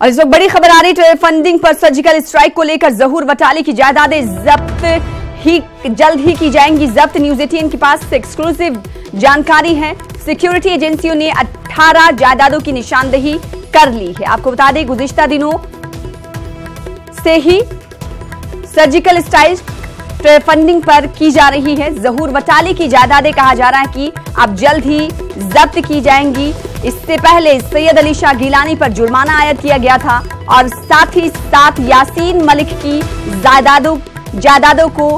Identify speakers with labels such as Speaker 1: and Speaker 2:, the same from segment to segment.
Speaker 1: और इस वक्त बड़ी खबर आ रही है, फंडिंग पर सर्जिकल स्ट्राइक को लेकर जहूर वटाली की जायदादें जल्द ही की जाएंगी जब्त। न्यूज 18 के पास एक्सक्लूसिव जानकारी है। सिक्योरिटी एजेंसियों ने 18 जायदादों की निशानदेही कर ली है। आपको बता दें, गुज़िश्ता दिनों से ही सर्जिकल स्ट्राइक फंडिंग पर की जा रही है। जहूर वटाली की जायदादें कहा जा रहा है कि अब जल्द ही जब्त की जाएंगी। इससे पहले सैयद अली शाह गिलानी पर जुर्माना आयद किया गया था और साथ ही साथ यासीन मलिक की जायदादों को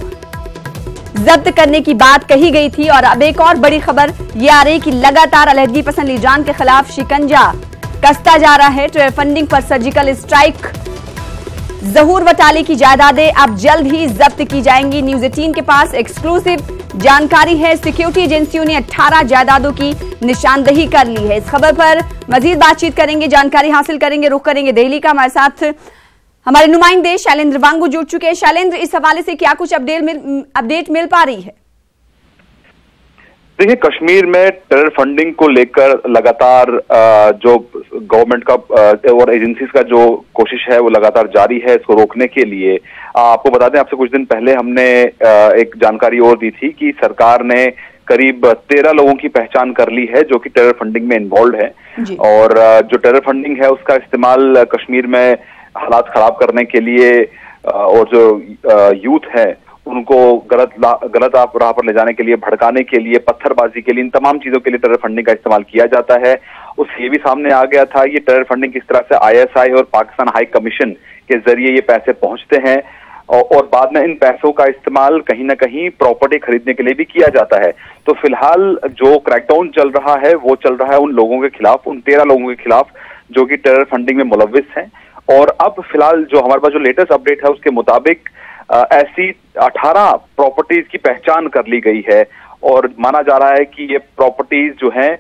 Speaker 1: जब्त करने की बात कही गई थी। और अब एक और बड़ी खबर यह आ रही है कि लगातार अलहदगी पसंद लीडरान के खिलाफ शिकंजा कसता जा रहा है। फंडिंग पर सर्जिकल स्ट्राइक, जहूर वटाली की जायदादें अब जल्द ही जब्त की जाएंगी। न्यूज 18 के पास एक्सक्लूसिव जानकारी है। सिक्योरिटी एजेंसियों ने 18 जायदादों की निशानदेही कर ली है। इस खबर पर मजीद बातचीत करेंगे, जानकारी हासिल करेंगे। रुख करेंगे दिल्ली का। हमारे साथ हमारे नुमाइंदे शैलेंद्र वांगू जुड़ चुके हैं। शैलेंद्र, इस हवाले से क्या कुछ अपडेट मिल पा रही है?
Speaker 2: देखिए, कश्मीर में टेरर फंडिंग को लेकर लगातार जो गवर्नमेंट का और एजेंसीज का जो कोशिश है वो लगातार जारी है इसको रोकने के लिए। आपको बता दें, आपसे कुछ दिन पहले हमने एक जानकारी और दी थी कि सरकार ने करीब 13 लोगों की पहचान कर ली है जो कि टेरर फंडिंग में इन्वॉल्व है। और जो टेरर फंडिंग है उसका इस्तेमाल कश्मीर में हालात खराब करने के लिए और जो यूथ है उनको गलत राह पर ले जाने के लिए, भड़काने के लिए, पत्थरबाजी के लिए, इन तमाम चीजों के लिए टेरर फंडिंग का इस्तेमाल किया जाता है। उससे ये भी सामने आ गया था ये टेरर फंडिंग किस तरह से ISI और पाकिस्तान हाई कमीशन के जरिए ये पैसे पहुंचते हैं और बाद में इन पैसों का इस्तेमाल कहीं ना कहीं प्रॉपर्टी खरीदने के लिए भी किया जाता है। तो फिलहाल जो क्रैकडाउन चल रहा है वो चल रहा है उन लोगों के खिलाफ, उन 13 लोगों के खिलाफ जो कि टेरर फंडिंग में मुलव्विस हैं। और अब फिलहाल जो हमारे पास जो लेटेस्ट अपडेट है उसके मुताबिक ऐसी 18 प्रॉपर्टीज की पहचान कर ली गई है और माना जा रहा है कि ये प्रॉपर्टीज जो हैं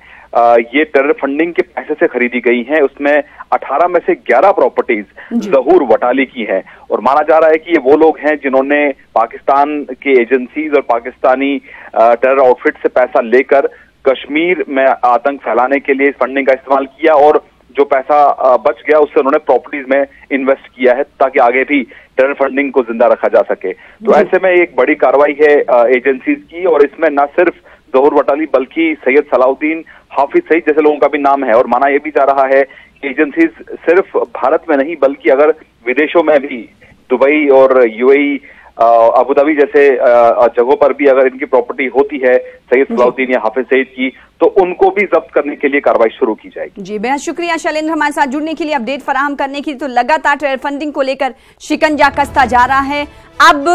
Speaker 2: ये टेरर फंडिंग के पैसे से खरीदी गई हैं। उसमें 18 में से 11 प्रॉपर्टीज जहूर वटाली की हैं और माना जा रहा है कि ये वो लोग हैं जिन्होंने पाकिस्तान के एजेंसीज और पाकिस्तानी टेरर आउटफिट से पैसा लेकर कश्मीर में आतंक फैलाने के लिए फंडिंग का इस्तेमाल किया और जो पैसा बच गया उससे उन्होंने प्रॉपर्टीज में इन्वेस्ट किया है ताकि आगे भी टेरर फंडिंग को जिंदा रखा जा सके। तो ऐसे में एक बड़ी कार्रवाई है एजेंसीज की और इसमें न सिर्फ जहूर वटाली बल्कि सैयद सलाउद्दीन, हाफिज सईद जैसे लोगों का भी नाम है। और माना यह भी जा रहा है कि एजेंसीज सिर्फ भारत में नहीं बल्कि अगर विदेशों में भी, दुबई और UAE, अबू धाबी जैसे जगहों पर भी अगर इनकी प्रॉपर्टी होती है सैयद सलाउद्दीन या हाफिज सईद की, तो उनको भी जब्त करने के लिए कार्रवाई शुरू की जाएगी।
Speaker 1: जी, बेहद शुक्रिया शैलेंद्र हमारे साथ जुड़ने के लिए, अपडेट फराहम करने के लिए। तो लगातार टेरर फंडिंग को लेकर शिकंजा कसता जा रहा है। अब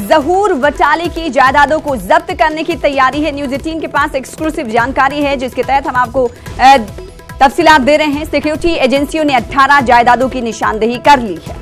Speaker 1: जहूर वटाली की जायदादों को जब्त करने की तैयारी है। न्यूज 18 के पास एक्सक्लूसिव जानकारी है जिसके तहत हम आपको तफसीलात दे रहे हैं। सिक्योरिटी एजेंसियों ने 18 जायदादों की निशानदेही कर ली है।